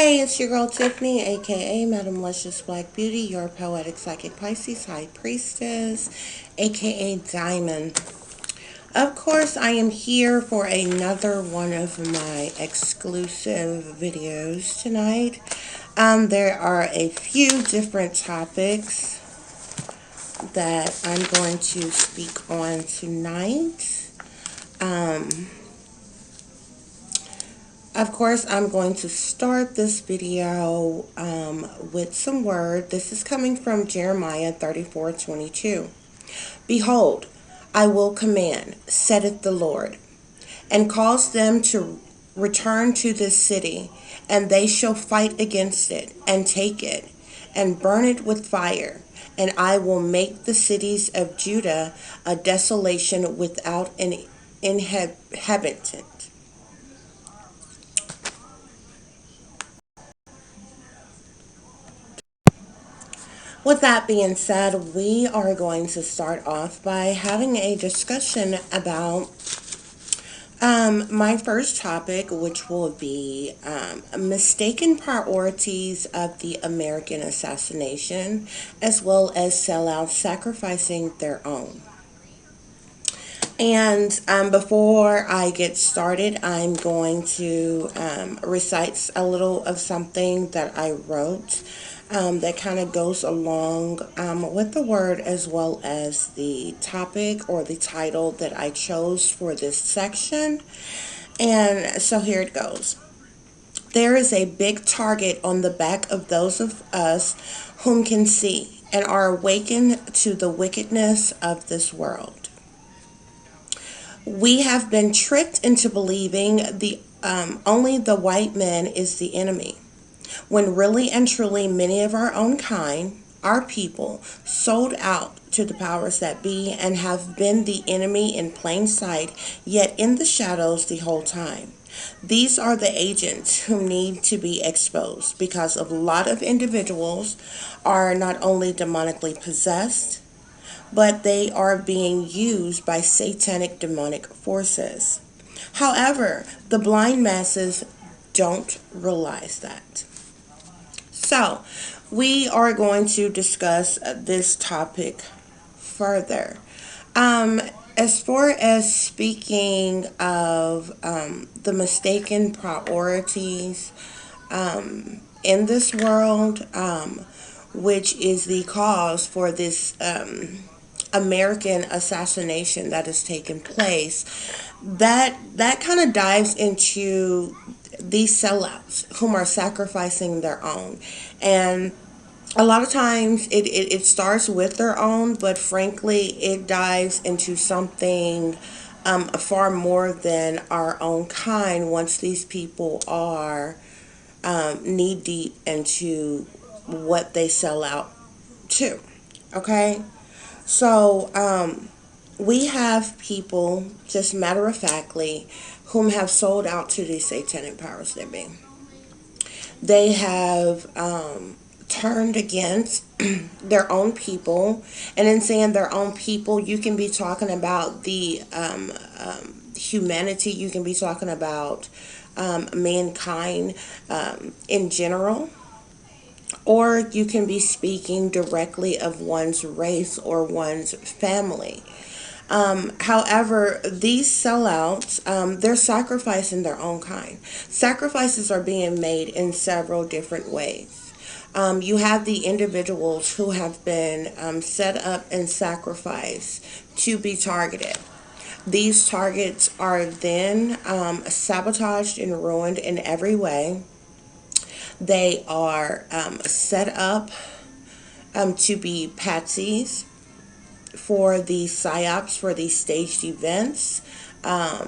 Hey, it's your girl Tiffany, aka Madam Luscious Black Beauty, your poetic psychic Pisces High Priestess, aka Diamond. Of course, I am here for another one of my exclusive videos tonight. There are a few different topics that I'm going to speak on tonight. Um, Of course, I'm going to start this video with some word. This is coming from Jeremiah 34:22. Behold, I will command, saith the Lord, and cause them to return to this city, and they shall fight against it, and take it, and burn it with fire. And I will make the cities of Judah a desolation without an inhabitant. With that being said, we are going to start off by having a discussion about my first topic, which will be mistaken priorities of the American assassination, as well as sellouts sacrificing their own. And before I get started, I'm going to recite a little of something that I wrote that kind of goes along with the word as well as the topic or the title that I chose for this section. And so here it goes. There is a big target on the back of those of us whom can see and are awakened to the wickedness of this world. We have been tricked into believing the only the white man is the enemy, when really and truly many of our own kind, our people, sold out to the powers that be and have been the enemy in plain sight, yet in the shadows the whole time. These are the agents who need to be exposed because a lot of individuals are not only demonically possessed, but they are being used by satanic demonic forces. However, the blind masses don't realize that. So, we are going to discuss this topic further. Um, as far as speaking of the mistaken priorities in this world, which is the cause for this American assassination that has taken place, that kind of dives into these sellouts whom are sacrificing their own. And a lot of times it starts with their own, but frankly it dives into something far more than our own kind once these people are knee deep into what they sell out to. Okay? So, we have people, just matter of factly, whom have sold out to these satanic powers that be. They have turned against their own people, and in saying their own people, you can be talking about the humanity. You can be talking about mankind in general, or you can be speaking directly of one's race or one's family. However, these sellouts, they're sacrificing their own kind. Sacrifices are being made in several different ways. You have the individuals who have been set up and sacrificed to be targeted. These targets are then sabotaged and ruined in every way. They are set up to be patsies for these psyops, for these staged events, and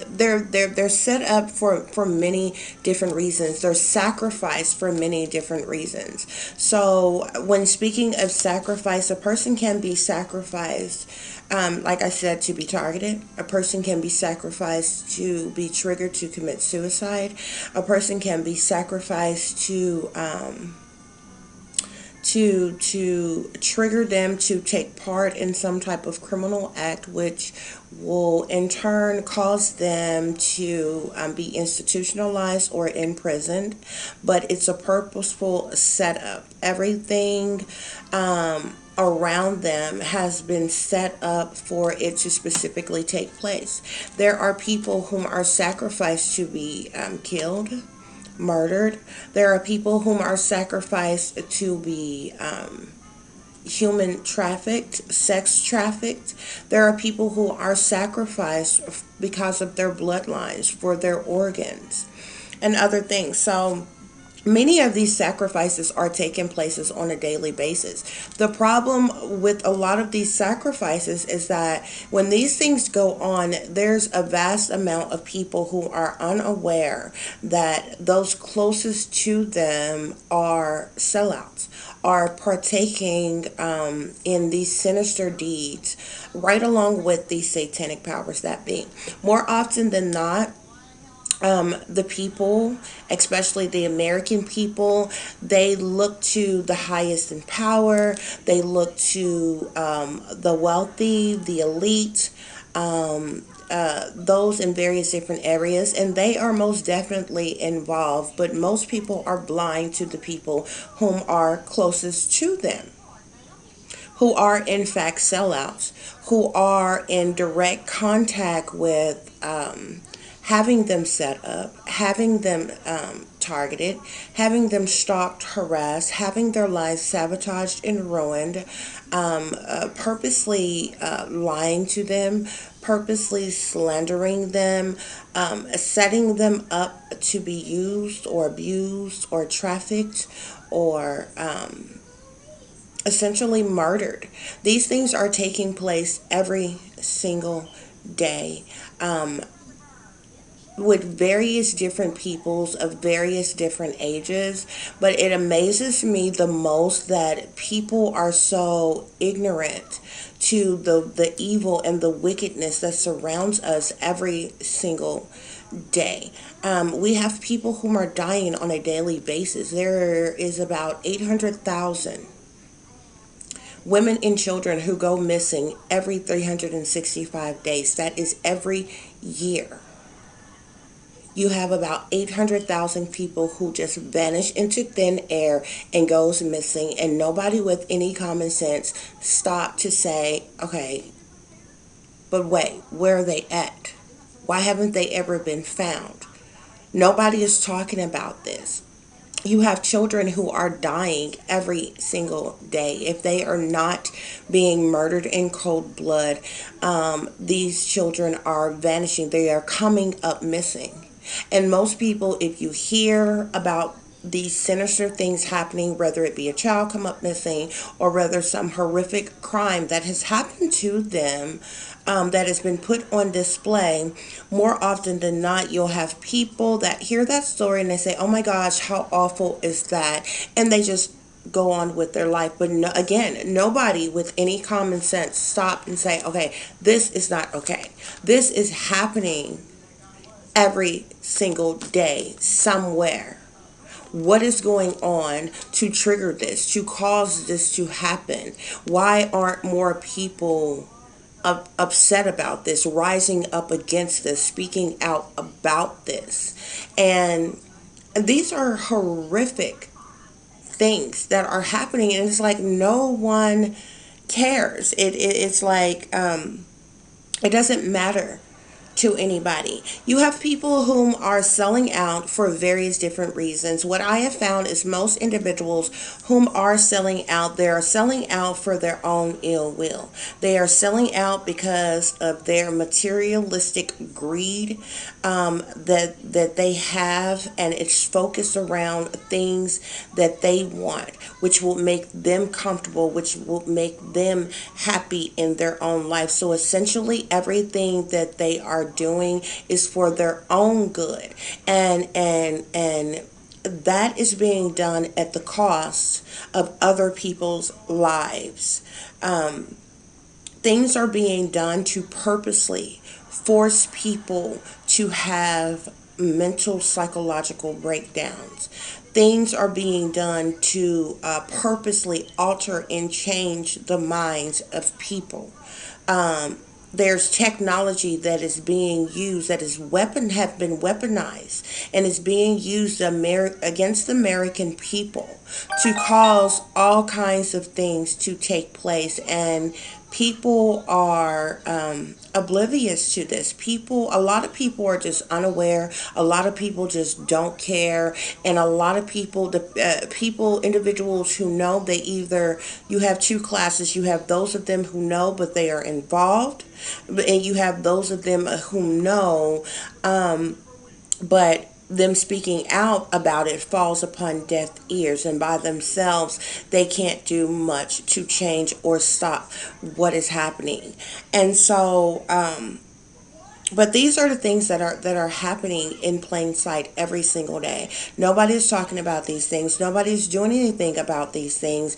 they're set up for many different reasons. They're sacrificed for many different reasons. So when speaking of sacrifice, a person can be sacrificed, like I said, to be targeted. A person can be sacrificed to be triggered to commit suicide. A person can be sacrificed to trigger them to take part in some type of criminal act, which will in turn cause them to be institutionalized or imprisoned. But it's a purposeful setup. Everything around them has been set up for it to specifically take place. There are people whom are sacrificed to be killed, murdered. There are people whom are sacrificed to be human trafficked, sex trafficked. There are people who are sacrificed because of their bloodlines, for their organs, and other things. So many of these sacrifices are taking places on a daily basis. The problem with a lot of these sacrifices is that when these things go on, there's a vast amount of people who are unaware that those closest to them are sellouts, are partaking in these sinister deeds right along with these satanic powers that be. More often than not, the people, especially the American people, they look to the highest in power. They look to the wealthy, the elite, those in various different areas, and they are most definitely involved. But most people are blind to the people whom are closest to them, who are in fact sellouts, who are in direct contact with having them set up, having them targeted, having them stalked, harassed, having their lives sabotaged and ruined, purposely lying to them, purposely slandering them, setting them up to be used or abused or trafficked or essentially murdered. These things are taking place every single day. With various different peoples of various different ages, but it amazes me the most that people are so ignorant to the evil and the wickedness that surrounds us every single day. We have people whom are dying on a daily basis. There is about 800,000 women and children who go missing every 365 days. That is every year. You have about 800,000 people who just vanish into thin air and goes missing, and nobody with any common sense stop to say, okay, but wait, where are they at? Why haven't they ever been found? Nobody is talking about this. You have children who are dying every single day. If they are not being murdered in cold blood, these children are vanishing. They are coming up missing. And most people, if you hear about these sinister things happening, whether it be a child come up missing or whether some horrific crime that has happened to them, that has been put on display, more often than not, you'll have people that hear that story and they say, oh my gosh, how awful is that? And they just go on with their life. But no, again, nobody with any common sense stop and say, okay, this is not okay. This is happening every single day somewhere. What is going on to trigger this, to cause this to happen? Why aren't more people upset about this, rising up against this, speaking out about this? And these are horrific things that are happening, and it's like no one cares. It's like it doesn't matter to anybody. You have people whom are selling out for various different reasons. What I have found is most individuals whom are selling out, they are selling out for their own ill will. They are selling out because of their materialistic greed that they have, and it's focused around things that they want, which will make them comfortable, which will make them happy in their own life. So essentially everything that they are doing is for their own good, and that is being done at the cost of other people's lives. Things are being done to purposely force people to have mental psychological breakdowns. things are being done to purposely alter and change the minds of people. Um, there's technology that is being used that is have been weaponized and is being used against the American people to cause all kinds of things to take place, and people are oblivious to this. A lot of people are just unaware. A lot of people just don't care, and a lot of people, individuals who know, they either, you have two classes. You have those of them who know but they are involved, and you have those of them who know, but them speaking out about it falls upon deaf ears, and by themselves they can't do much to change or stop what is happening. And so, but these are the things that are happening in plain sight every single day. Nobody's talking about these things. Nobody's doing anything about these things.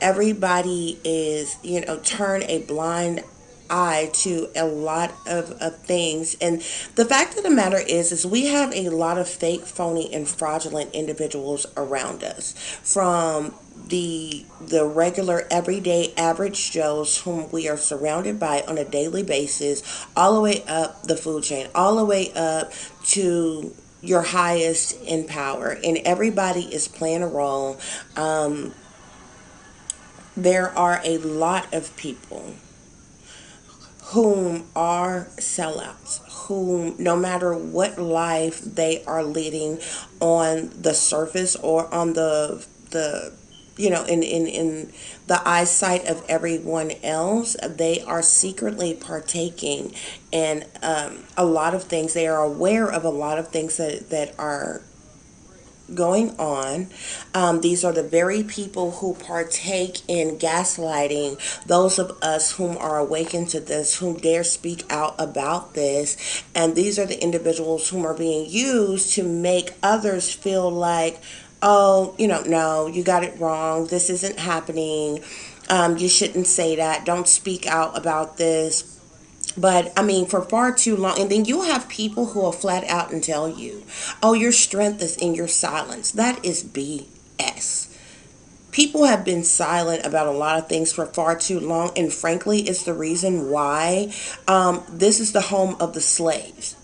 Everybody is, turn a blind eye to a lot of things. And the fact of the matter is we have a lot of fake, phony, and fraudulent individuals around us, from the regular everyday average Joes whom we are surrounded by on a daily basis, all the way up the food chain, all the way up to your highest in power, and everybody is playing a role. There are a lot of people whom are sellouts, whom, no matter what life they are leading on the surface or on the in the eyesight of everyone else, they are secretly partaking in a lot of things. They are aware of a lot of things that are going on. These are the very people who partake in gaslighting those of us whom are awakened to this, who dare speak out about this. And these are the individuals whom are being used to make others feel like, oh, no, you got it wrong. This isn't happening. You shouldn't say that. Don't speak out about this. But I mean, for far too long, and then you'll have people who will flat out and tell you, oh, your strength is in your silence. That is BS. People have been silent about a lot of things for far too long, and frankly, it's the reason why this is the home of the slaves,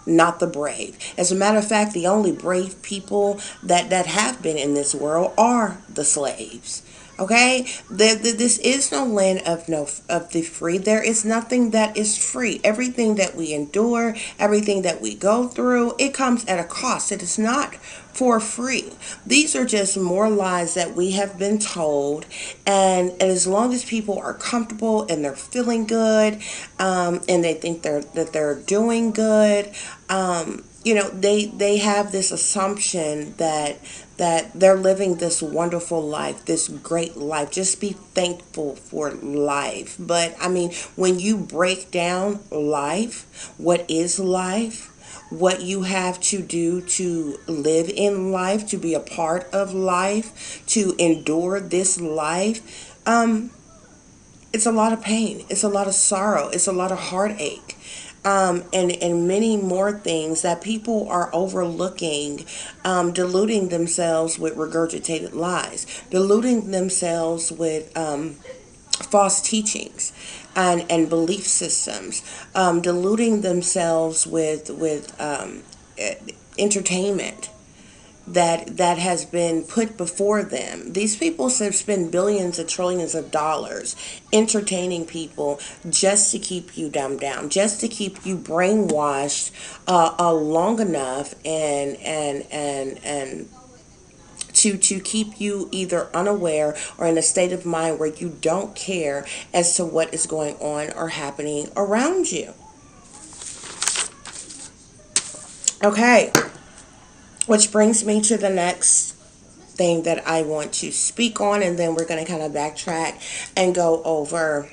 not the brave. As a matter of fact, the only brave people that have been in this world are the slaves. Okay, this is no land of the free. There is nothing that is free. Everything that we endure, everything that we go through, it comes at a cost. It is not for free. These are just more lies that we have been told, and as long as people are comfortable and they're feeling good, and they think they're doing good, they have this assumption that they're living this wonderful life, this great life. Just be thankful for life. But I mean, when you break down life, what is life, what you have to do to live in life, to be a part of life, to endure this life, it's a lot of pain. It's a lot of sorrow. It's a lot of heartache. And many more things that people are overlooking, deluding themselves with regurgitated lies, deluding themselves with false teachings and belief systems, deluding themselves with entertainment that has been put before them. These people have spent billions and trillions of dollars entertaining people just to keep you dumbed down, just to keep you brainwashed long enough, and to keep you either unaware or in a state of mind where you don't care as to what is going on or happening around you. Okay. Which brings me to the next thing that I want to speak on, and then we're going to kind of backtrack and go over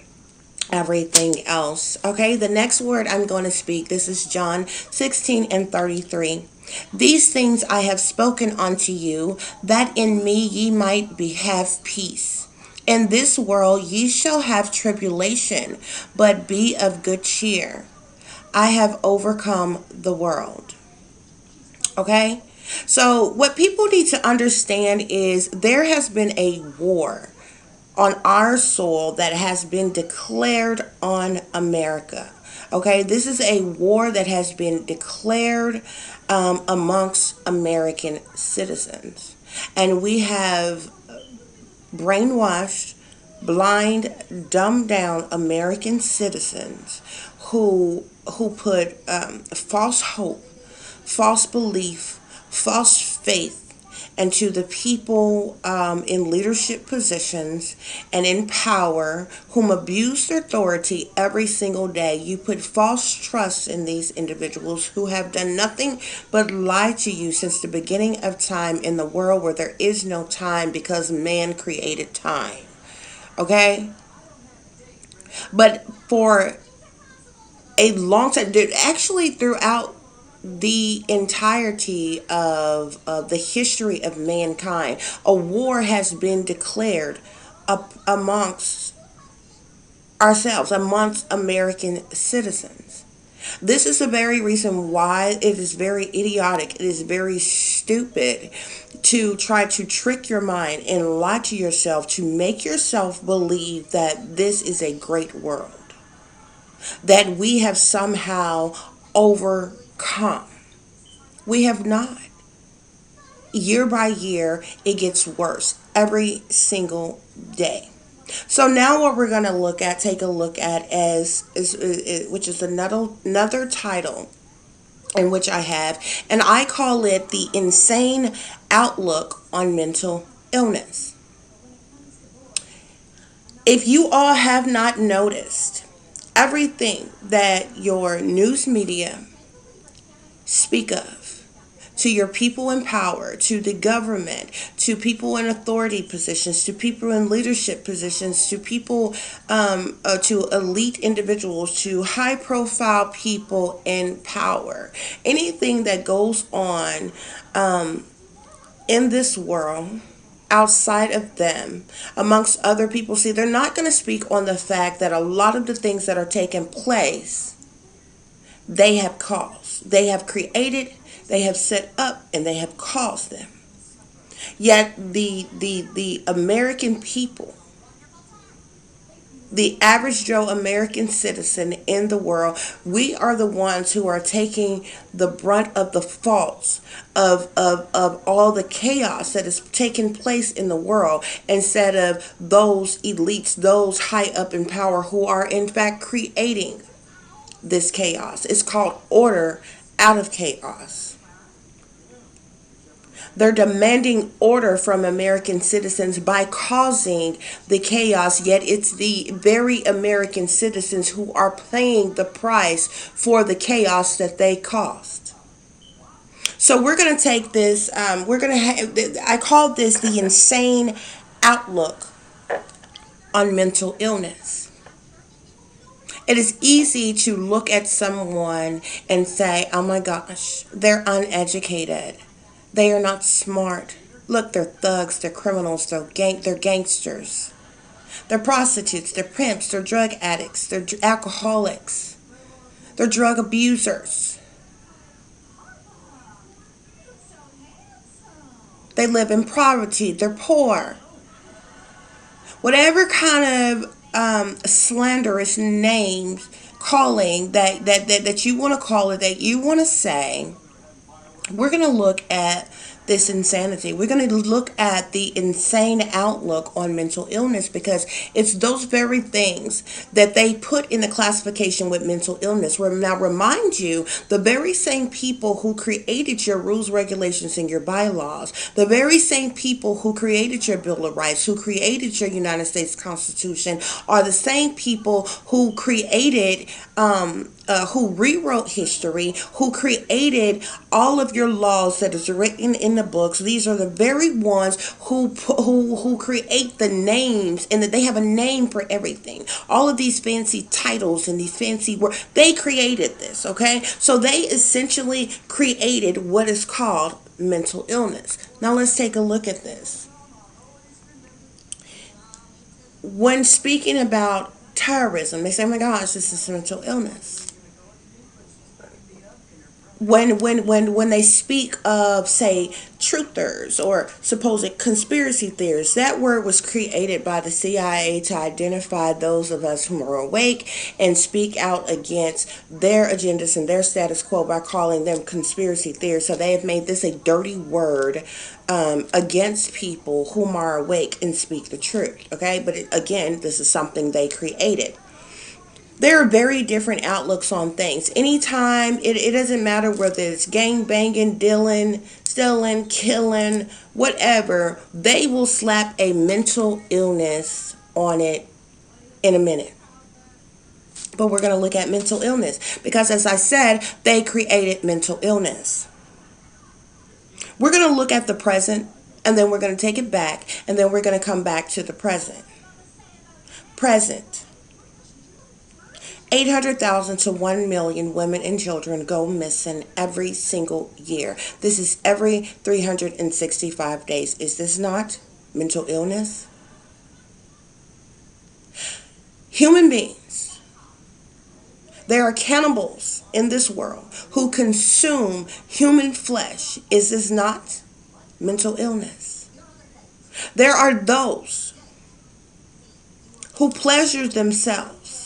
everything else. Okay, the next word I'm going to speak, this is John 16:33. These things I have spoken unto you, that in me ye might have peace. In this world ye shall have tribulation, but be of good cheer. I have overcome the world. Okay? So, what people need to understand is there has been a war on our soil that has been declared on America. Okay, this is a war that has been declared amongst American citizens. And we have brainwashed, blind, dumbed down American citizens who put false hope, false belief, false faith into the people in leadership positions and in power whom abuse their authority every single day. You put false trust in these individuals who have done nothing but lie to you since the beginning of time in the world where there is no time because man created time. Okay? But for a long time, actually throughout the entirety of the history of mankind, a war has been declared amongst ourselves, amongst American citizens. This is the very reason why it is very idiotic, it is very stupid to try to trick your mind and lie to yourself to make yourself believe that this is a great world, that we have somehow overcome. We have not. Year by year, it gets worse every single day. So now what we're going to take a look at is which is another title in which I have, and I call it the insane outlook on mental illness. If you all have not noticed, everything that your news media speak of, to your people in power, to the government, to people in authority positions, to people in leadership positions, to people, to elite individuals, to high profile people in power. Anything that goes on in this world outside of them, amongst other people, see, they're not going to speak on the fact that a lot of the things that are taking place, they have caused, they have created, they have set up, and they have caused them. Yet the American people, the average Joe American citizen in the world, we are the ones who are taking the brunt of the faults of all the chaos that is taking place in the world instead of those elites, those high up in power who are in fact creating this chaos. It's called order out of chaos. They're demanding order from American citizens by causing the chaos, yet it's the very American citizens who are paying the price for the chaos that they caused. So we're going to take this, I call this the insane outlook on mental illness. It is easy to look at someone and say, oh my gosh, they're uneducated. They are not smart. Look, they're thugs, they're criminals, they're gangsters. They're prostitutes, they're pimps, they're drug addicts, they're alcoholics, they're drug abusers. They live in poverty, they're poor. Whatever kind of slanderous names, calling that you want to call it, that you want to say, we're going to look at this insanity. We're going to look at the insane outlook on mental illness because it's those very things that they put in the classification with mental illness. Now, remind you, the very same people who created your rules, regulations, and your bylaws, the very same people who created your Bill of Rights, who created your United States Constitution, are the same people who created who rewrote history, who created all of your laws that is written in the books. These are the very ones who create the names, and that they have a name for everything. All of these fancy titles and these fancy words, they created this. Okay, so they essentially created what is called mental illness. Now let's take a look at this. When speaking about terrorism, they say, oh my gosh, this is mental illness. when they speak of, say, truthers or supposed conspiracy theorists, that word was created by the CIA to identify those of us who are awake and speak out against their agendas and their status quo by calling them conspiracy theorists. So they have made this a dirty word against people whom are awake and speak the truth. Okay, but again, this is something they created. There are very different outlooks on things. Anytime, it doesn't matter whether it's gang banging, dealing, stealing, killing, whatever, they will slap a mental illness on it in a minute. But we're going to look at mental illness because, as I said, they created mental illness. We're going to look at the present, and then we're going to take it back, and then we're going to come back to the present. Present. 800,000 to 1 million women and children go missing every single year. This is every 365 days. Is this not mental illness? Human beings. There are cannibals in this world who consume human flesh. Is this not mental illness? There are those who pleasure themselves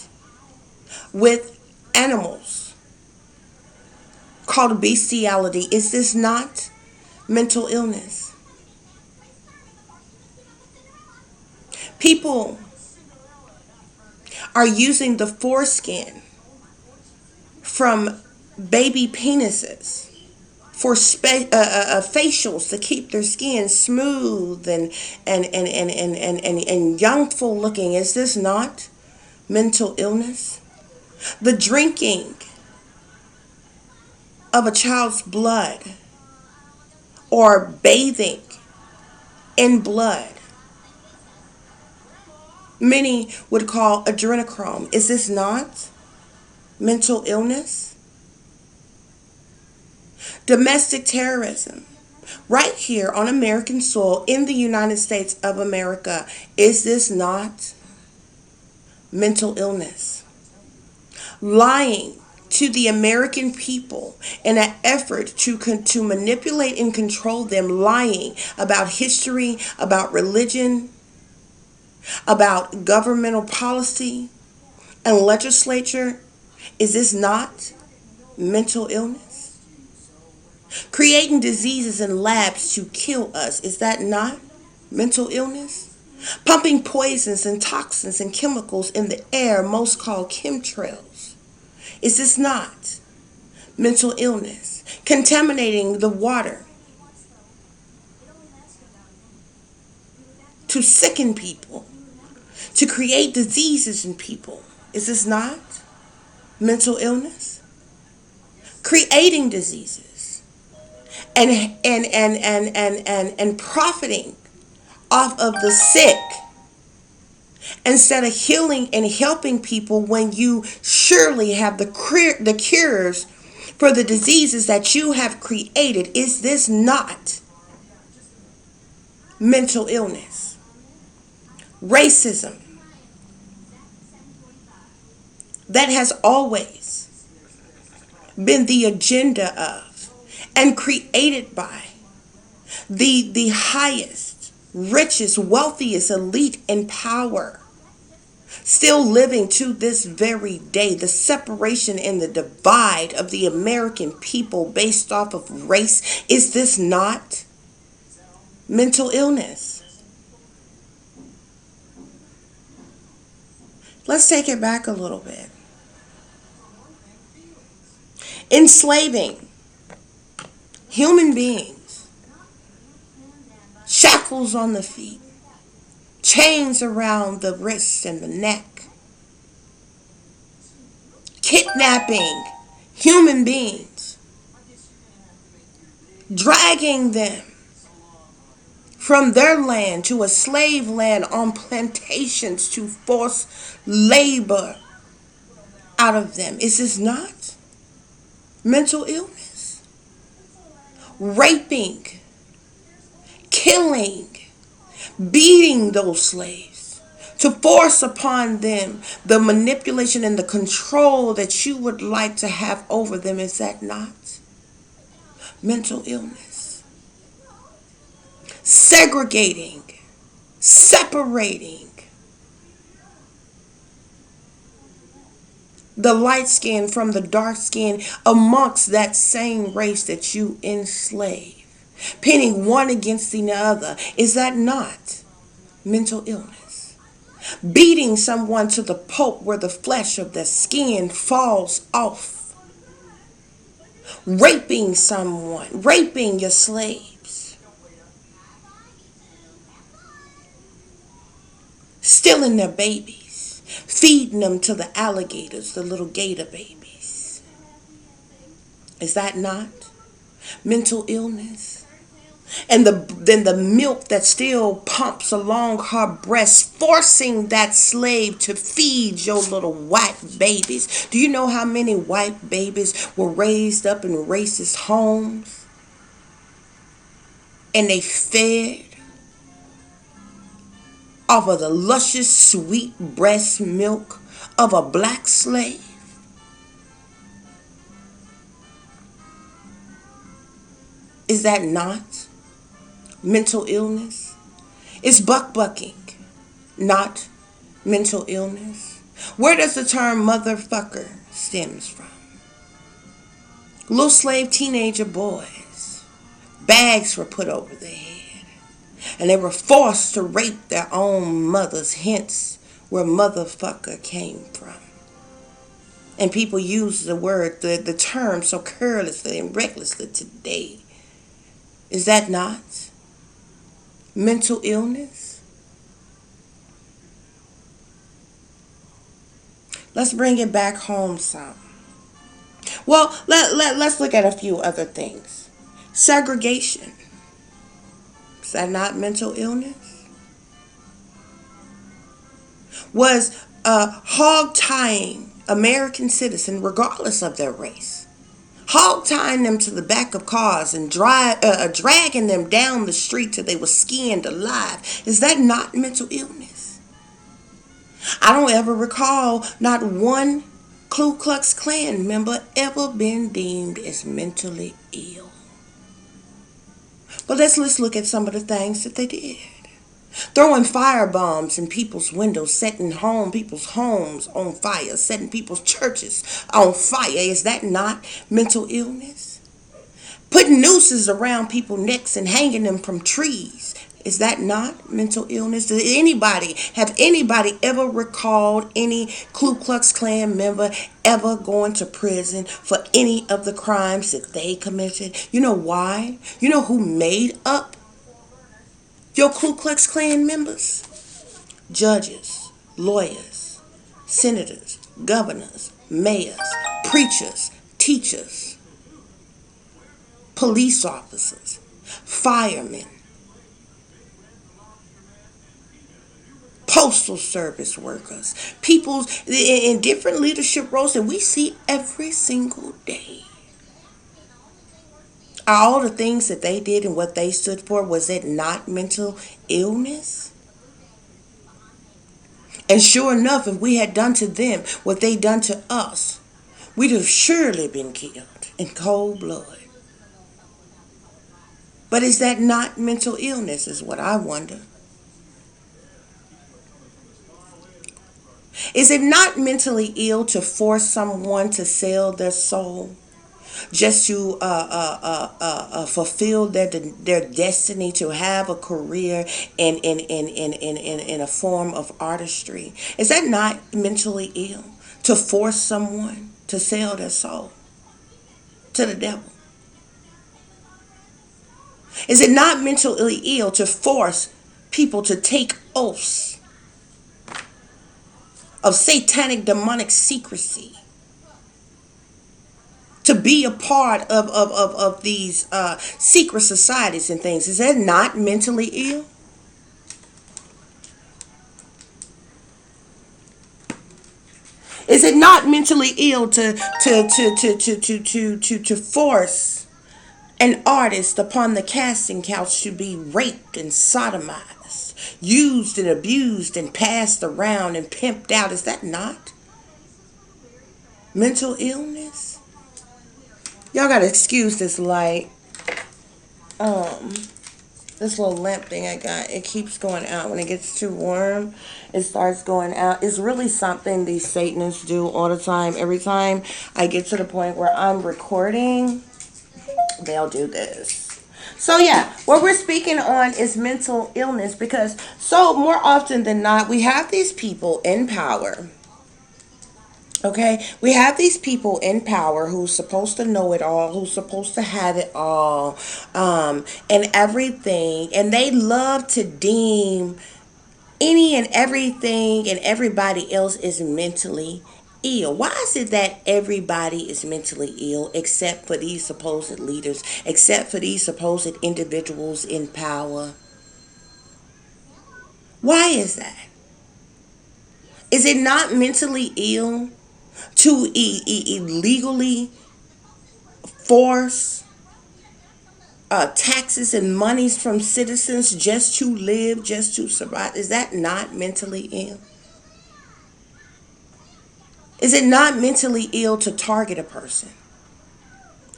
with animals called bestiality. Is this not mental illness? People are using the foreskin from baby penises for facials to keep their skin smooth and youngful looking. Is this not mental illness? The drinking of a child's blood or bathing in blood, many would call adrenochrome. Is this not mental illness? Domestic terrorism, right here on American soil in the United States of America. Is this not mental illness? Lying to the American people in an effort to manipulate and control them, lying about history, about religion, about governmental policy and legislature. Is this not mental illness? Creating diseases in labs to kill us. Is that not mental illness? Pumping poisons and toxins and chemicals in the air, most called chemtrails. Is this not mental illness? Contaminating the water to sicken people, to create diseases in people. Is this not mental illness? Creating diseases and profiting off of the sick instead of healing and helping people when you surely have the cures for the diseases that you have created. Is this not mental illness? Racism, that has always been the agenda of and created by the highest, richest, wealthiest elite in power, still living to this very day. The separation and the divide of the American people based off of race. Is this not mental illness? Let's take it back a little bit. Enslaving human beings, shackles on the feet, chains around the wrists and the neck, kidnapping human beings, dragging them from their land to a slave land on plantations to force labor out of them. Is this not mental illness? Raping, killing, beating those slaves to force upon them the manipulation and the control that you would like to have over them. Is that not mental illness. Segregating, separating the light skin from the dark skin amongst that same race that you enslave, pitting one against the other. Is that not mental illness? Beating someone to the pulp where the flesh of their skin falls off. Raping someone, raping your slaves. Stealing their babies, feeding them to the alligators, the little gator babies. Is that not mental illness? And then the milk that still pumps along her breast, forcing that slave to feed your little white babies. Do you know how many white babies were raised up in racist homes? And they fed off of the luscious, sweet breast milk of a black slave? Is that not mental illness? Is bucking not mental illness? Where does the term motherfucker stems from? Little slave teenager boys, bags were put over their head, and they were forced to rape their own mothers, hence where motherfucker came from. And people use the term so carelessly and recklessly today. Is that not mental illness? Let's bring it back home some. Well, let's look at a few other things. Segregation. Is that not mental illness? Was hog tying American citizens, regardless of their race, hog tying them to the back of cars and dragging them down the street till they were skinned alive. Is that not mental illness? I don't ever recall not one Ku Klux Klan member ever been deemed as mentally ill. But let's look at some of the things that they did. Throwing firebombs in people's windows, setting people's homes on fire, setting people's churches on fire. Is that not mental illness? Putting nooses around people's necks and hanging them from trees. Is that not mental illness? Have anybody ever recalled any Ku Klux Klan member ever going to prison for any of the crimes that they committed? You know why? You know who made up your Ku Klux Klan members? Judges, lawyers, senators, governors, mayors, preachers, teachers, police officers, firemen, postal service workers, people in different leadership roles that we see every single day. All the things that they did and what they stood for, was it not mental illness? And sure enough, if we had done to them what they done to us, we'd have surely been killed in cold blood. But is that not mental illness, is what I wonder. Is it not mentally ill to force someone to sell their soul just to fulfill their destiny, to have a career in a form of artistry? Is that not mentally ill to force someone to sell their soul to the devil? Is it not mentally ill to force people to take oaths of satanic demonic secrecy, to be a part of these secret societies and things? Is that not mentally ill? Is it not mentally ill to force an artist upon the casting couch to be raped and sodomized, used and abused and passed around and pimped out? Is that not mental illness? Y'all gotta excuse this light. Um, this little lamp thing I got, it keeps going out. When it gets too warm, it starts going out. It's really something these Satanists do all the time. Every time I get to the point where I'm recording, they'll do this. So yeah, what we're speaking on is mental illness, because so more often than not, we have these people in power. Okay, we have these people in power who's supposed to know it all, who's supposed to have it all, and everything, and they love to deem any and everything and everybody else is mentally ill. Why is it that everybody is mentally ill except for these supposed leaders, except for these supposed individuals in power? Why is that? Is it not mentally ill to illegally force taxes and monies from citizens just to live, just to survive? Is that not mentally ill? Is it not mentally ill to target a person?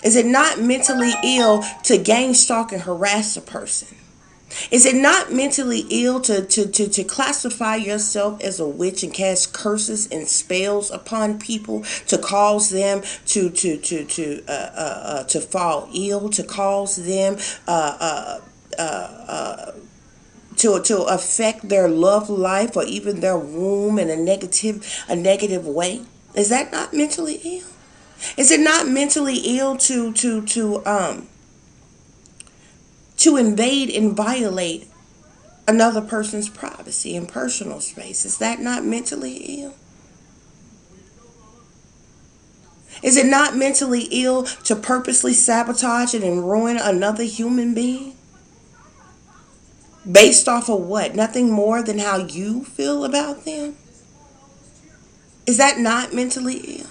Is it not mentally ill to gang stalk and harass a person? Is it not mentally ill to classify yourself as a witch and cast curses and spells upon people to cause them to fall ill, to cause them to affect their love life or even their womb in a negative way? Is that not mentally ill? Is it not mentally ill to invade and violate another person's privacy and personal space? Is that not mentally ill? Is it not mentally ill to purposely sabotage and ruin another human being? Based off of what? Nothing more than how you feel about them? Is that not mentally ill?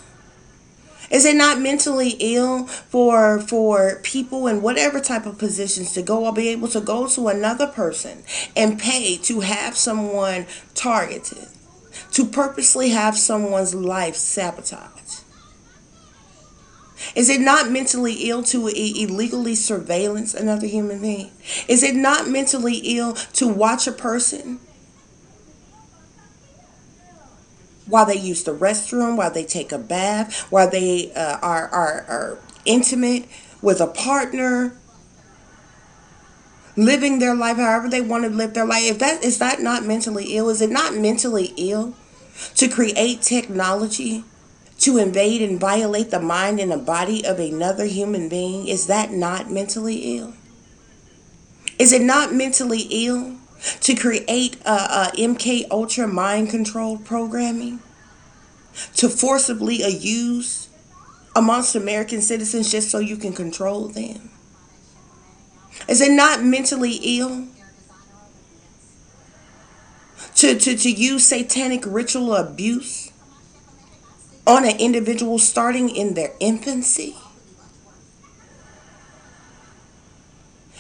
Is it not mentally ill for people in whatever type of positions to go or be able to go to another person and pay to have someone targeted, to purposely have someone's life sabotaged? Is it not mentally ill to illegally surveillance another human being? Is it not mentally ill to watch a person while they use the restroom, while they take a bath, while they are intimate with a partner, living their life however they want to live their life? If that is that not mentally ill? Is it not mentally ill to create technology to invade and violate the mind and the body of another human being? Is that not mentally ill? Is it not mentally ill to create MK Ultra mind control programming to forcibly use amongst American citizens just so you can control them? Is it not mentally ill to use satanic ritual abuse on an individual starting in their infancy?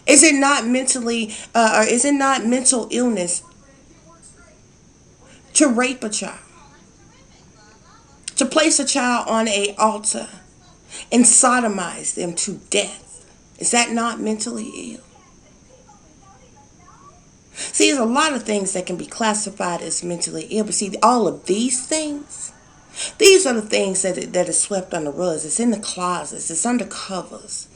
Is it not mentally, or is it not mental illness to rape a child, to place a child on a altar and sodomize them to death? Is that not mentally ill? See, there's a lot of things that can be classified as mentally ill, but see, all of these things, these are the things that is swept under rugs. It's in the closets. It's under covers.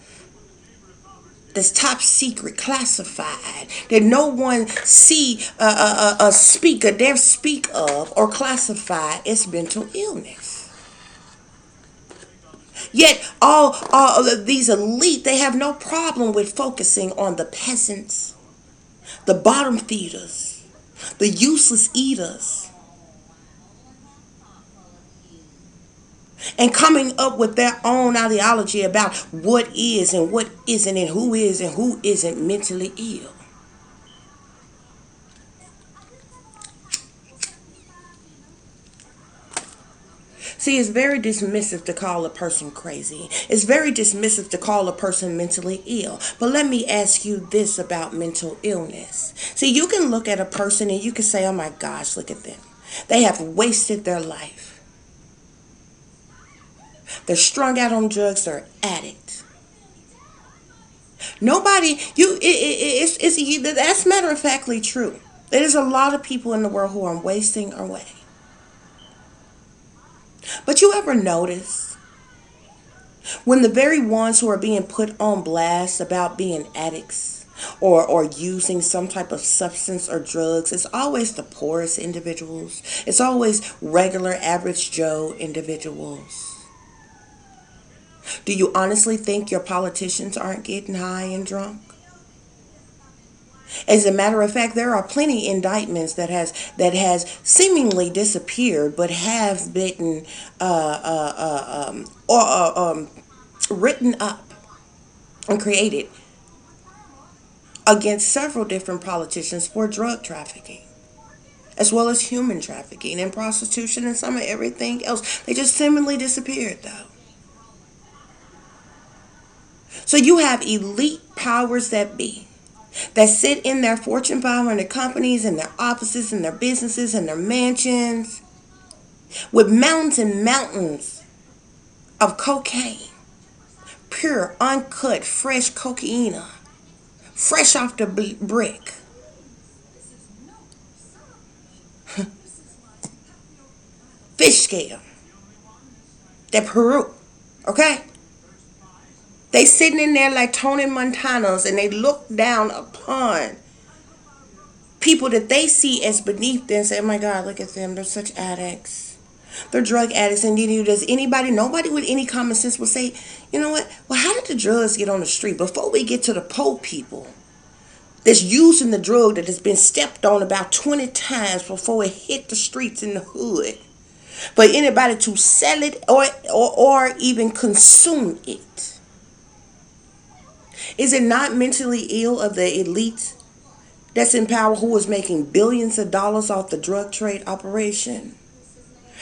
That's top secret, classified, that no one speak or dare speak of or classify as mental illness. Yet all of these elite, they have no problem with focusing on the peasants, the bottom feeders, the useless eaters, and coming up with their own ideology about what is and what isn't, and who is and who isn't mentally ill. See, it's very dismissive to call a person crazy. It's very dismissive to call a person mentally ill. But let me ask you this about mental illness. See, you can look at a person and you can say, oh my gosh, look at them. They have wasted their life. They're strung out on drugs, they're addicts. Nobody, that's matter of factly true. There's a lot of people in the world who are wasting away. But you ever notice when the very ones who are being put on blast about being addicts or using some type of substance or drugs, it's always the poorest individuals. It's always regular average Joe individuals. Do you honestly think your politicians aren't getting high and drunk? As a matter of fact, there are plenty indictments that has seemingly disappeared, but have been written up and created against several different politicians for drug trafficking, as well as human trafficking and prostitution and some of everything else. They just seemingly disappeared, though. So you have elite powers that be that sit in their Fortune 500 companies and their offices and their businesses and their mansions with mountains and mountains of cocaine, pure, uncut, fresh cocaine, fresh off the brick. Fish scale. That Peru. Okay? They sitting in there like Tony Montanas and they look down upon people that they see as beneath them and say, oh my God, look at them. They're such addicts. They're drug addicts. And then does anybody, nobody with any common sense will say, you know what? Well, how did the drugs get on the street? Before we get to the poor people that's using the drug that has been stepped on about 20 times before it hit the streets in the hood. For anybody to sell it or even consume it. Is it not mentally ill of the elite that's in power who is making billions of dollars off the drug trade operation?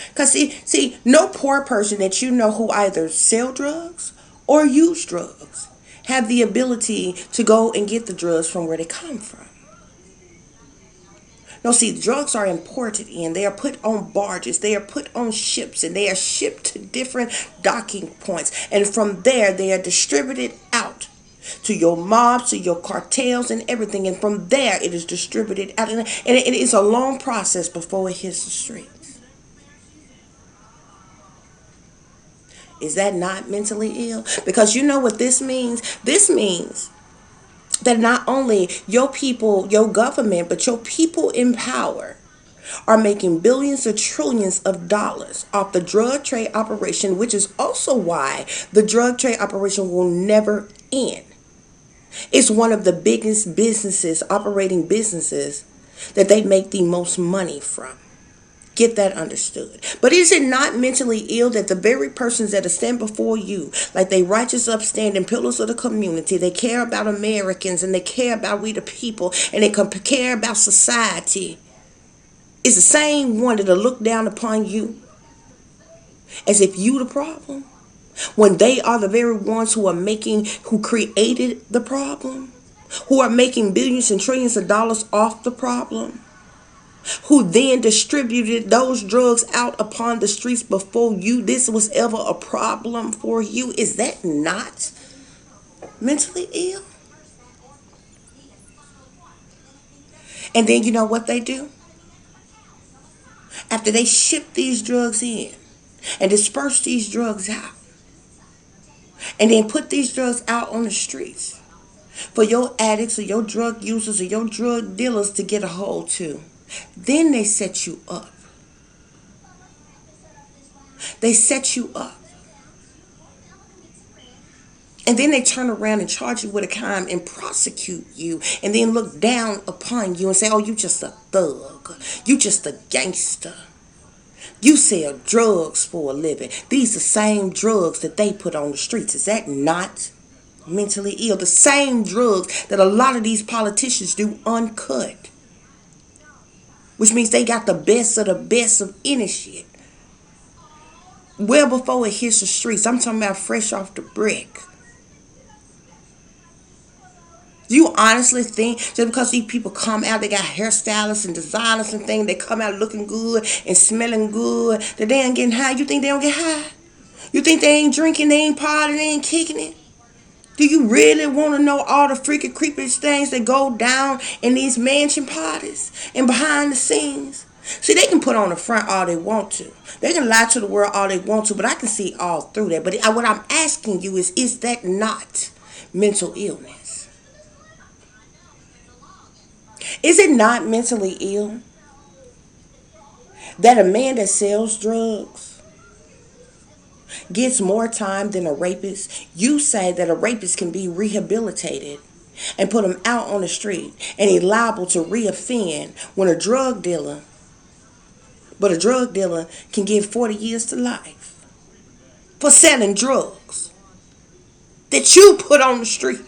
Because see, no poor person that you know who either sell drugs or use drugs have the ability to go and get the drugs from where they come from. No, see, the drugs are imported in. They are put on barges. They are put on ships, and they are shipped to different docking points. And from there, they are distributed out to your mobs, to your cartels, and everything. And from there, it is distributed out. And it is a long process before it hits the streets. Is that not mentally ill? Because you know what this means? This means that not only your people, your government, but your people in power are making billions or trillions of dollars off the drug trade operation, which is also why the drug trade operation will never end. It's one of the biggest businesses, operating businesses, that they make the most money from. Get that understood. But is it not mentally ill that the very persons that stand before you, like they righteous upstanding pillars of the community, they care about Americans and they care about we the people and they care about society, is the same one that'll look down upon you as if you the problem, when they are the very ones who created the problem, who are making billions and trillions of dollars off the problem, who then distributed those drugs out upon the streets before this was ever a problem for you? Is that not mentally ill? And then you know what they do? After they ship these drugs in and disperse these drugs out and then put these drugs out on the streets for your addicts or your drug users or your drug dealers to get a hold to, then they set you up. They set you up. And then they turn around and charge you with a crime and prosecute you and then look down upon you and say, oh, you just a thug. You just a gangster. You sell drugs for a living. These are the same drugs that they put on the streets. Is that not mentally ill? The same drugs that a lot of these politicians do uncut. Which means they got the best of any shit. Well before it hits the streets. I'm talking about fresh off the brick. Do you honestly think just because these people come out, they got hairstylists and designers and things, they come out looking good and smelling good, that they ain't getting high? You think they don't get high? You think they ain't drinking, they ain't partying, they ain't kicking it? Do you really want to know all the freaking creepy things that go down in these mansion parties and behind the scenes? See, they can put on the front all they want to. They can lie to the world all they want to, but I can see all through that. But what I'm asking you is that not mental illness? Is it not mentally ill that a man that sells drugs gets more time than a rapist? You say that a rapist can be rehabilitated and put him out on the street and he's liable to reoffend when a drug dealer can get 40 years to life for selling drugs that you put on the street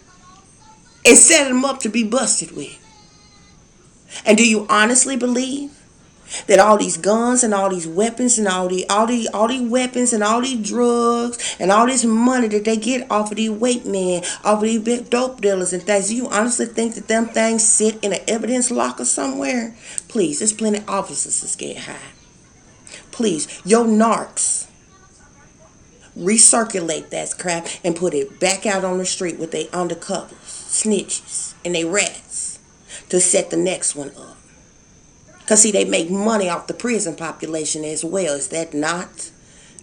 and set him up to be busted with. And do you honestly believe that all these guns and all these weapons and all these weapons and all these drugs and all this money that they get off of these white men, off of these big dope dealers and things, do you honestly think that them things sit in an evidence locker somewhere? Please, there's plenty of officers that's get high. Please, your narcs, recirculate that crap and put it back out on the street with their undercovers, snitches, and they rats to set the next one up. Because, see, they make money off the prison population as well. Is that not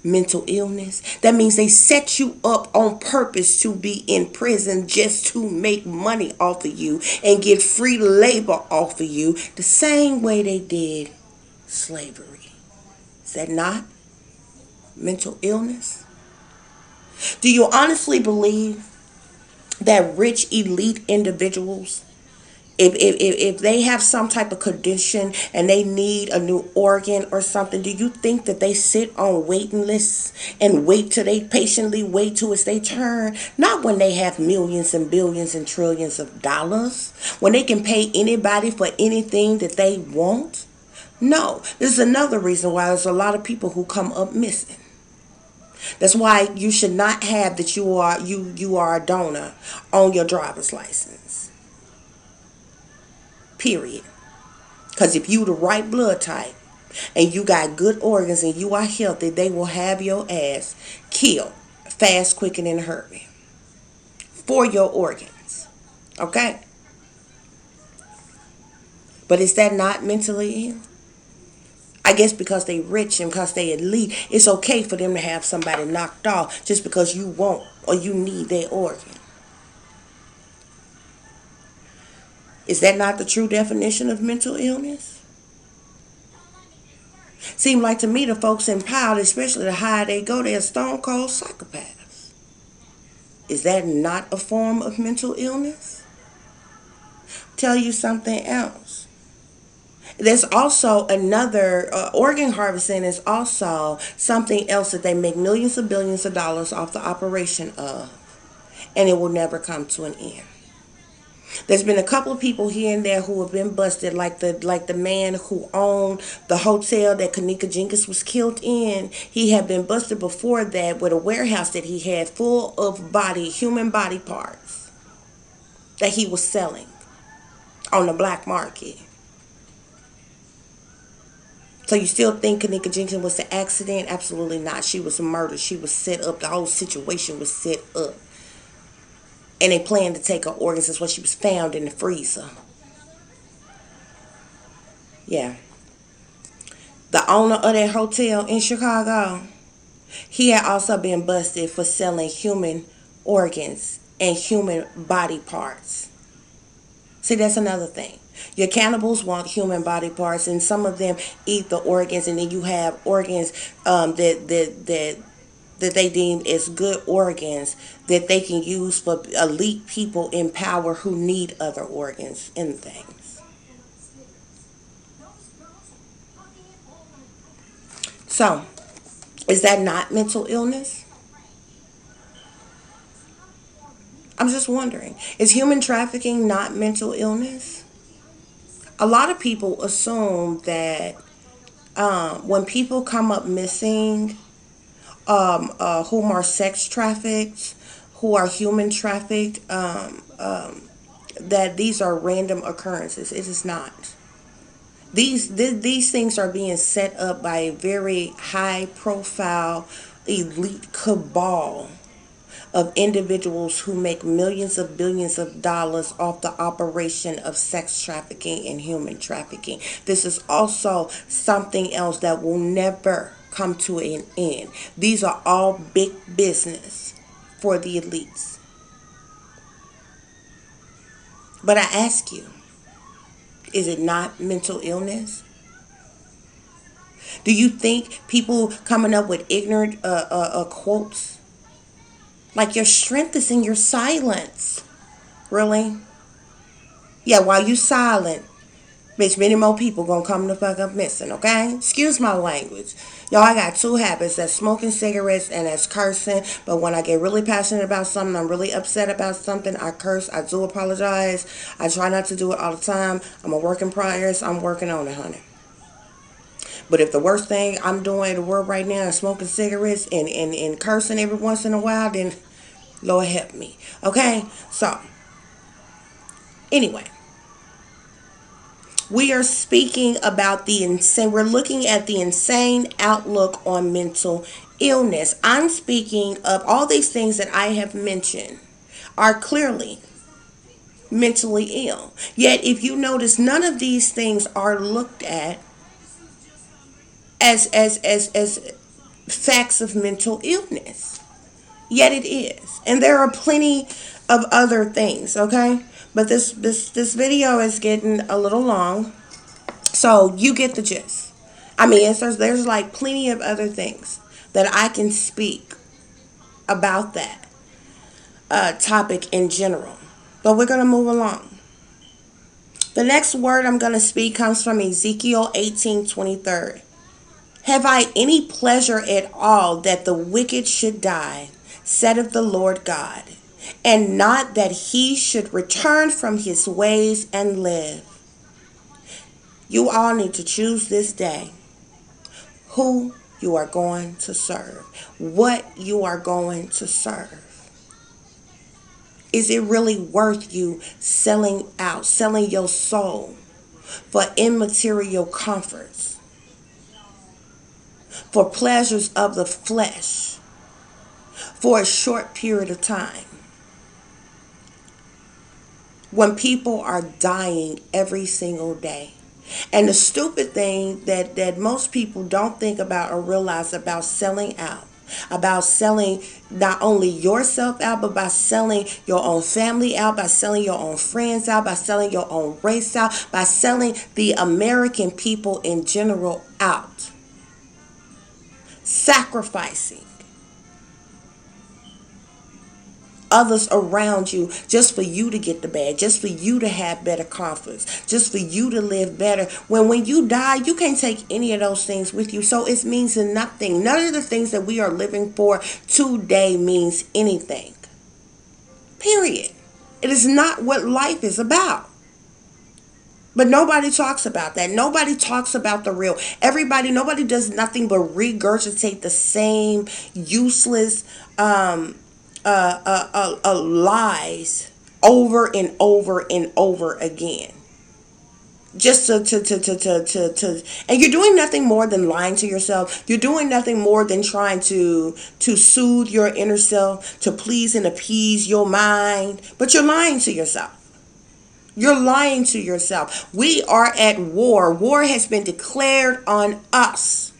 mental illness? That means they set you up on purpose to be in prison just to make money off of you and get free labor off of you the same way they did slavery. Is that not mental illness? Do you honestly believe that rich elite individuals, if they have some type of condition and they need a new organ or something, do you think that they sit on waiting lists and wait till they patiently wait till it's their turn? Not when they have millions and billions and trillions of dollars, when they can pay anybody for anything that they want. No, this is another reason why there's a lot of people who come up missing. That's why you should not have that you are a donor on your driver's license. Period. Because if you the right blood type and you got good organs and you are healthy, they will have your ass killed fast, quick, and in a hurry for your organs. Okay? But is that not mentally ill? I guess because they rich and because they elite, it's okay for them to have somebody knocked off just because you want or you need their organ. Is that not the true definition of mental illness? Seem like to me the folks in power, especially the higher they go, they're stone cold psychopaths. Is that not a form of mental illness? Tell you something else. There's also another, organ harvesting is also something else that they make millions of billions of dollars off the operation of, and it will never come to an end. There's been a couple of people here and there who have been busted, like the man who owned the hotel that Kanika Jenkins was killed in. He had been busted before that with a warehouse that he had full of human body parts that he was selling on the black market. So you still think Kanika Jenkins was an accident? Absolutely not. She was murdered. She was set up. The whole situation was set up. And they planned to take her organs. That's why she was found in the freezer. Yeah. The owner of that hotel in Chicago, he had also been busted for selling human organs and human body parts. See, that's another thing. Your cannibals want human body parts, and some of them eat the organs, and then you have organs that they deem as good organs that they can use for elite people in power who need other organs and things. So, is that not mental illness? I'm just wondering. Is human trafficking not mental illness? A lot of people assume that when people come up missing, whom are sex trafficked, who are human trafficked, that these are random occurrences. It is not. These things are being set up by a very high profile elite cabal of individuals who make millions of billions of dollars off the operation of sex trafficking and human trafficking. This is also something else that will never come to an end. These are all big business for the elites. But I ask you, is it not mental illness? Do you think people coming up with ignorant quotes like your strength is in your silence? Really? Yeah, while you silent, bitch, many more people gonna come the fuck up missing, okay? Excuse my language. Y'all, I got two habits. That's smoking cigarettes and that's cursing. But when I get really passionate about something, I'm really upset about something, I curse. I do apologize. I try not to do it all the time. I'm a work in progress. I'm working on it, honey. But if the worst thing I'm doing in the world right now is smoking cigarettes and cursing every once in a while, then Lord help me. Okay? So, anyway, we are speaking about the insane, we're looking at the insane outlook on mental illness. I'm speaking of all these things that I have mentioned are clearly mentally ill. Yet, if you notice, none of these things are looked at as facts of mental illness. Yet it is. And there are plenty of other things, okay? But this video is getting a little long. So you get the gist. I mean, there's like plenty of other things that I can speak about that topic in general. But we're going to move along. The next word I'm going to speak comes from Ezekiel 18:23. Have I any pleasure at all that the wicked should die, saith the Lord God, and not that he should return from his ways and live? You all need to choose this day who you are going to serve, what you are going to serve. Is it really worth you selling out, selling your soul for immaterial comforts, for pleasures of the flesh, for a short period of time, when people are dying every single day? And the stupid thing that most people don't think about or realize about selling out, about selling not only yourself out, but by selling your own family out, by selling your own friends out, by selling your own race out, by selling the American people in general out. Sacrificing others around you just for you to get the bag, just for you to have better comforts, just for you to live better. When you die, you can't take any of those things with you. So it means nothing. None of the things that we are living for today means anything. Period. It is not what life is about. But nobody talks about that. Nobody talks about the real. Nobody does nothing but regurgitate the same useless lies over and over and over again. Just to and you're doing nothing more than lying to yourself. You're doing nothing more than trying to soothe your inner self, to please and appease your mind. But you're lying to yourself. You're lying to yourself. We are at war. War has been declared on us.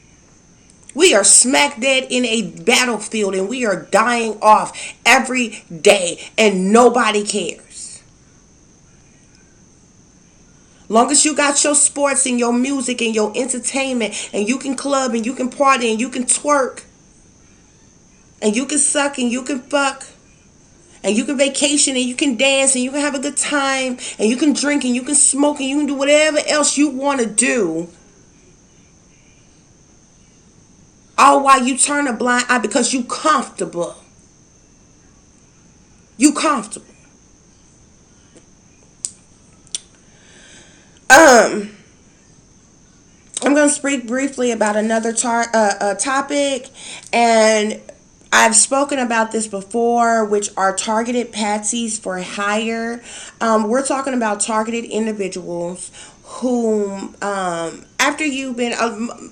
We are smack dead in a battlefield and we are dying off every day and nobody cares. Long as you got your sports and your music and your entertainment and you can club and you can party and you can twerk and you can suck and you can fuck and you can vacation and you can dance and you can have a good time and you can drink and you can smoke and you can do whatever else you want to do, all while you turn a blind eye because you comfortable. You comfortable. I'm going to speak briefly about another topic, and I've spoken about this before, which are targeted Patsies for hire. We're talking about targeted individuals whom, after you've been,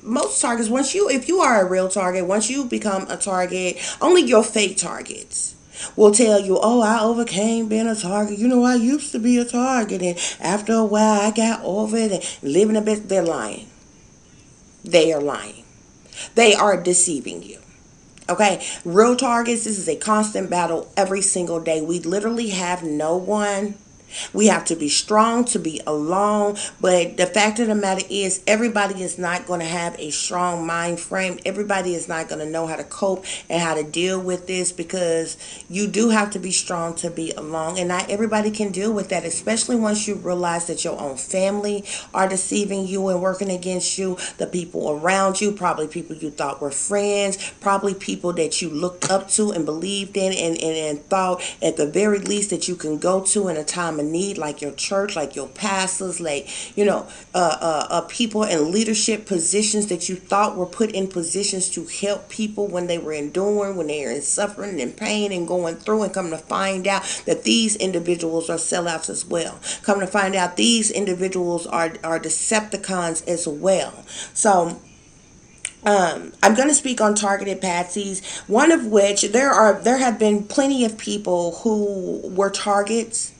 most targets, if you are a real target, once you become a target, only your fake targets will tell you, oh, I overcame being a target. You know, I used to be a target, and after a while I got over it and living a bit. They're lying. They are lying. They are deceiving you. Okay, real targets, this is a constant battle every single day. We literally have no one. We have to be strong to be alone. But the fact of the matter is, everybody is not going to have a strong mind frame. Everybody is not going to know how to cope and how to deal with this, because you do have to be strong to be alone. And not everybody can deal with that, especially once you realize that your own family are deceiving you and working against you. The people around you, probably people you thought were friends, probably people that you looked up to and believed in, and thought at the very least that you can go to in a time of need, like your church, like your pastors, like, people in leadership positions that you thought were put in positions to help people when they were enduring, when they were in suffering and pain and going through, and come to find out that these individuals are sellouts as well. Come to find out these individuals are Decepticons as well. So I'm going to speak on targeted patsies, one of which there have been plenty of people who were targets,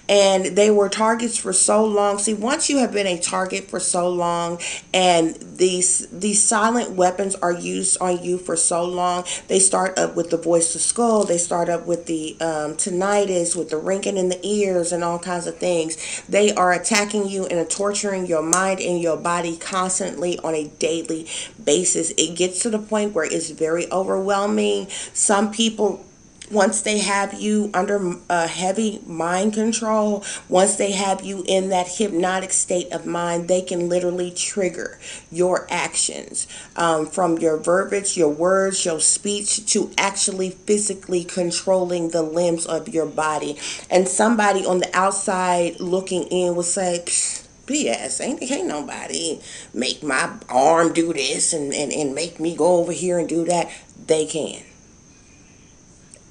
and they were targets for so long. See, once you have been a target for so long, and these silent weapons are used on you for so long, they start up with the voice to skull, they start up with the tinnitus, with the ringing in the ears, and all kinds of things. They are attacking you and torturing your mind and your body constantly on a daily basis. It gets to the point where it's very overwhelming. Some people, once they have you under heavy mind control, once they have you in that hypnotic state of mind, they can literally trigger your actions, from your verbiage, your words, your speech, to actually physically controlling the limbs of your body. And somebody on the outside looking in would say, BS, ain't nobody make my arm do this and make me go over here and do that. They can.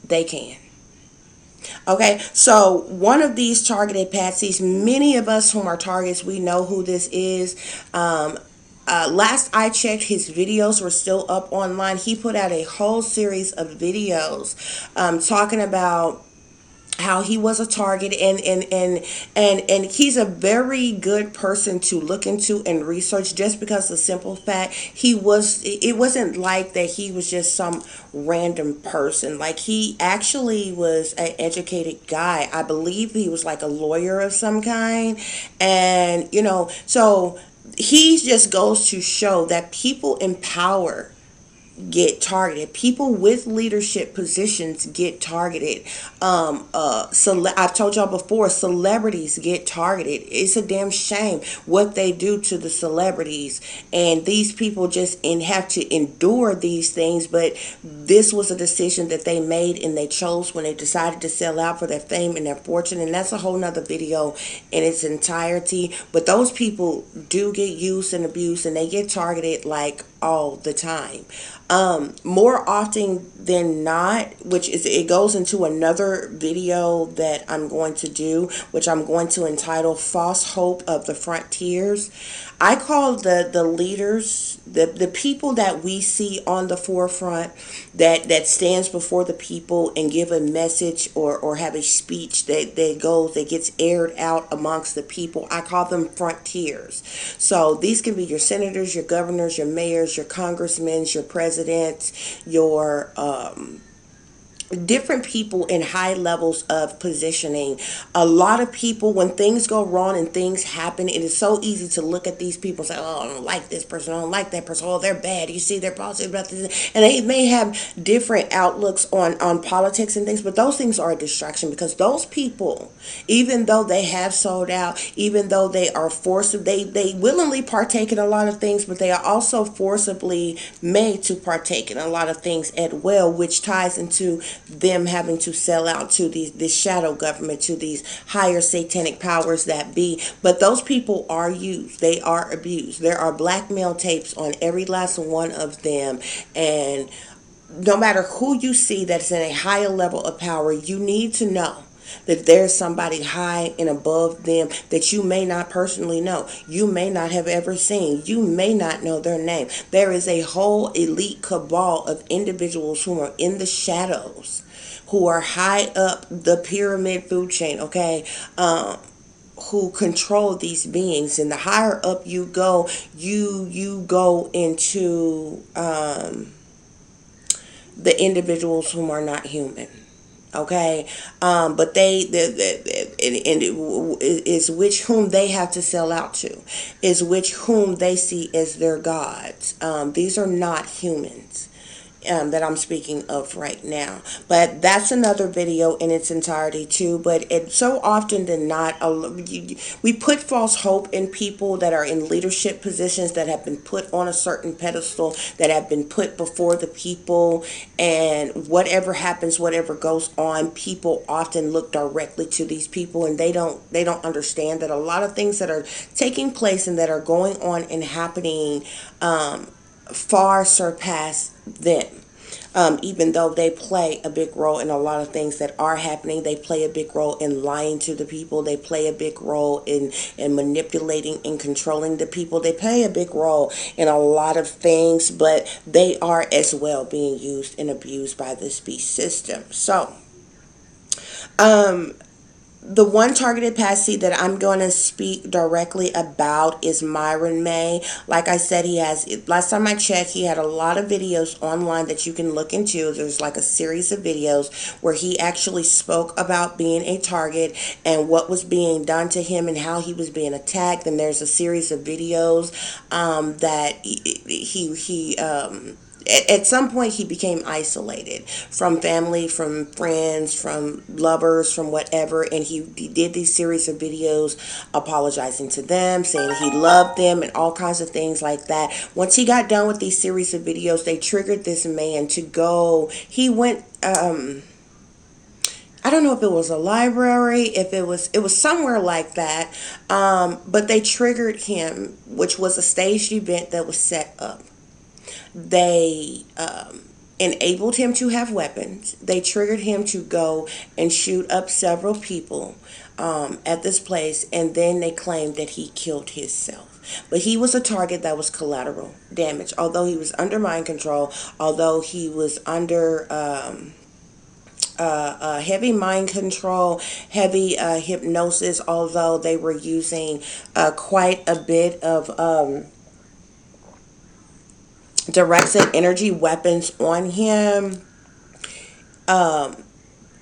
They can. Okay, so one of these targeted patsies, many of us whom are targets, we know who this is. Last I checked, his videos were still up online. He put out a whole series of videos talking about how he was a target, and he's a very good person to look into and research, just because the simple fact it wasn't like that he was just some random person. Like, he actually was an educated guy. I believe he was like a lawyer of some kind, and so he just goes to show that people in power get targeted. People with leadership positions get targeted. I've told y'all before, celebrities get targeted. It's a damn shame what they do to the celebrities, and these people just have to endure these things. But this was a decision that they made, and they chose when they decided to sell out for their fame and their fortune. And that's a whole nother video in its entirety. But those people do get used and abused, and they get targeted like all the time. More often than not, which is, it goes into another video that I'm going to do, which I'm going to entitle False Hope of the Frontiers. I call the leaders, the people that we see on the forefront, that stands before the people and give a message, or have a speech that gets aired out amongst the people. I call them frontiers. So these can be your senators, your governors, your mayors, your congressmen, your presidents, your different people in high levels of positioning. A lot of people, when things go wrong and things happen, it is so easy to look at these people and say, oh, I don't like this person, I don't like that person, oh, they're bad, you see, they're positive about this. And they may have different outlooks on politics and things, but those things are a distraction, because those people, even though they have sold out, even though they are forced, they willingly partake in a lot of things, but they are also forcibly made to partake in a lot of things as well, which ties into them having to sell out to this shadow government, to these higher satanic powers that be. But those people are used. They are abused. There are blackmail tapes on every last one of them. And no matter who you see that's in a higher level of power, you need to know that there's somebody high and above them that you may not personally know. You may not have ever seen. You may not know their name. There is a whole elite cabal of individuals who are in the shadows, who are high up the pyramid food chain, okay, who control these beings. And the higher up you go, you go into the individuals whom are not human. Okay, but and is which whom they have to sell out to, is which whom they see as their gods. These are not humans. That I'm speaking of right now. But that's another video in its entirety too. But it so often than not, we put false hope in people that are in leadership positions, that have been put on a certain pedestal, that have been put before the people, and whatever happens, whatever goes on, people often look directly to these people, and they don't understand that a lot of things that are taking place and that are going on and happening far surpass them. Even though they play a big role in a lot of things that are happening, they play a big role in lying to the people. They play a big role in manipulating and controlling the people. They play a big role in a lot of things, but they are as well being used and abused by this beast system. So, the one targeted Patsy that I'm going to speak directly about is Myron May. Like I said, he has, last time I checked, he had a lot of videos online that you can look into. There's like a series of videos where he actually spoke about being a target and what was being done to him and how he was being attacked. And there's a series of videos that he at some point he became isolated from family, from friends, from lovers, from whatever, and he did these series of videos apologizing to them, saying he loved them and all kinds of things like that. Once he got done with these series of videos, they triggered this man to go. He went I don't know if it was a library, if it was somewhere like that, but they triggered him, which was a staged event that was set up. They enabled him to have weapons. They triggered him to go and shoot up several people at this place, and then they claimed that he killed himself. But he was a target that was collateral damage. Although he was under mind control, although he was under heavy mind control, heavy hypnosis, although they were using quite a bit of directed energy weapons on him.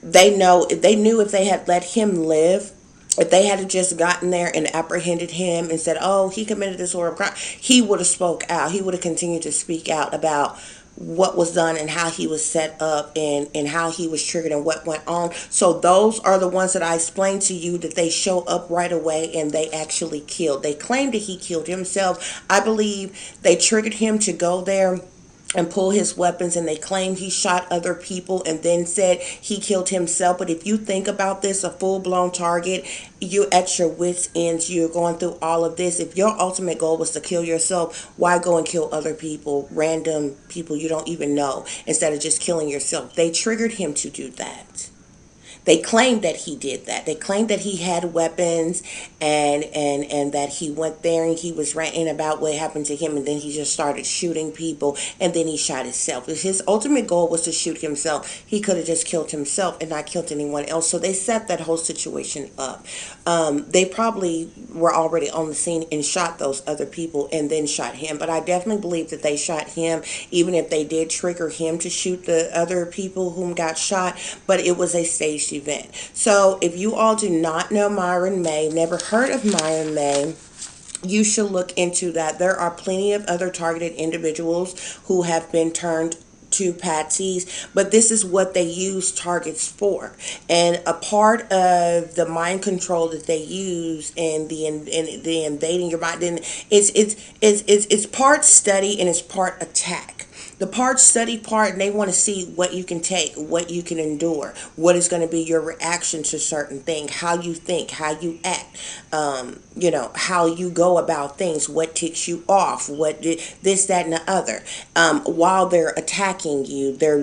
They knew if they had let him live, if they had just gotten there and apprehended him and said, "Oh, he committed this horrible crime," he would have spoke out. He would have continued to speak out about what was done and how he was set up and how he was triggered and what went on. So those are the ones that I explained to you, that they show up right away and they actually killed. They claimed that he killed himself. I believe they triggered him to go there and pull his weapons, and they claimed he shot other people and then said he killed himself. But if you think about this, a full-blown target, you at your wits ends, you're going through all of this. If your ultimate goal was to kill yourself, why go and kill other people, random people you don't even know, instead of just killing yourself? They triggered him to do that. They claimed that he did that. They claimed that he had weapons, and that he went there and he was ranting about what happened to him, and then he just started shooting people, and then he shot himself. If his ultimate goal was to shoot himself, he could have just killed himself and not killed anyone else. So they set that whole situation up. They probably were already on the scene and shot those other people and then shot him. But I definitely believe that they shot him, even if they did trigger him to shoot the other people whom got shot. But it was a staged event. So if you all do not know Myron May, never heard of Myron May, you should look into that. There are plenty of other targeted individuals who have been turned to Patsy's, but this is what they use targets for. And a part of the mind control that they use in the invading your mind, then it's part study and it's part attack. The part study part, and they want to see what you can take, what you can endure, what is going to be your reaction to certain things, how you think, how you act, how you go about things, what ticks you off, what this, that, and the other. While they're attacking you, they're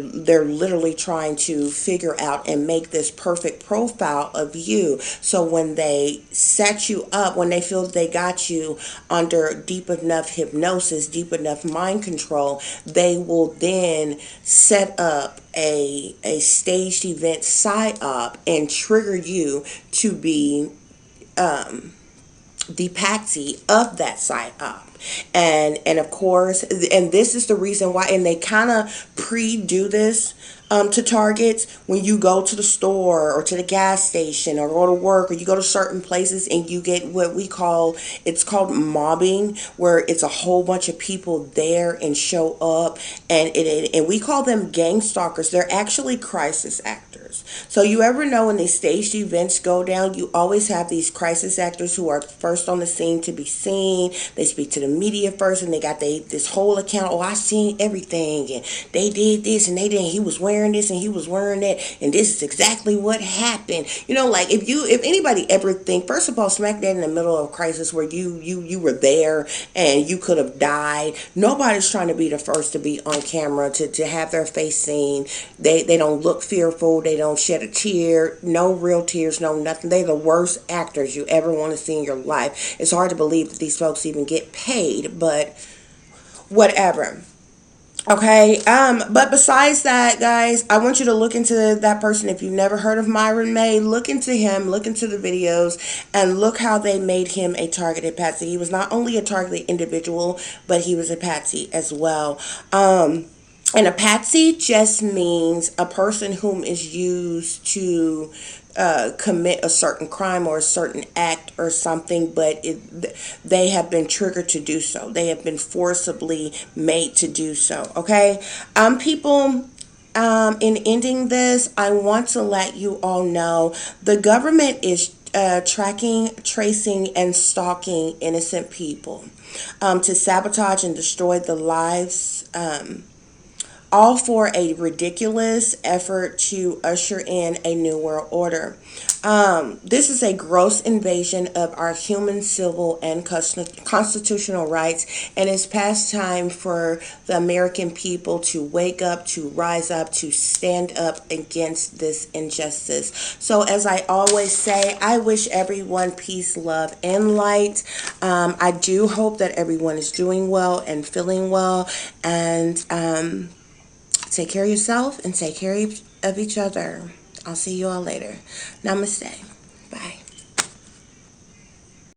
literally trying to figure out and make this perfect profile of you. So when they set you up, when they feel that they got you under deep enough hypnosis, deep enough mind control, they will then set up a staged event psyop and trigger you to be the Patsy of that psyop. And of course, and this is the reason why, and they kind of pre-do this to targets. When you go to the store or to the gas station or go to work or you go to certain places and you get what we call, it's called mobbing, where it's a whole bunch of people there and show up, and we call them gang stalkers. They're actually crisis actors. So you ever know when these staged events go down, you always have these crisis actors who are first on the scene to be seen. They speak to the media first, and they got this whole account. Oh, I seen everything, and they did this, and they did. He was wearing this, and he was wearing that, and this is exactly what happened. You know, like if anybody ever think, first of all, smack that in the middle of a crisis where you were there and you could have died. Nobody's trying to be the first to be on camera to have their face seen. They don't look fearful. They don't shed a tear. No real tears. No nothing. They're the worst actors you ever want to see in your life. It's hard to believe that these folks even get paid, but whatever. Okay, but besides that, guys, I want you to look into that person. If you've never heard of Myron May, look into him, look into the videos, and look how they made him a targeted patsy. He was not only a targeted individual, but he was a patsy as well. And a patsy just means a person whom is used to commit a certain crime or a certain act or something, but they have been triggered to do so. They have been forcibly made to do so. Okay, people. In ending this, I want to let you all know the government is tracking, tracing, and stalking innocent people to sabotage and destroy the lives. All for a ridiculous effort to usher in a new world order. This is a gross invasion of our human, civil, and constitutional rights, and it's past time for the American people to wake up, to rise up, to stand up against this injustice. So, as I always say, I wish everyone peace, love, and light. I do hope that everyone is doing well and feeling well, and take care of yourself and take care of each other. I'll see you all later. Namaste.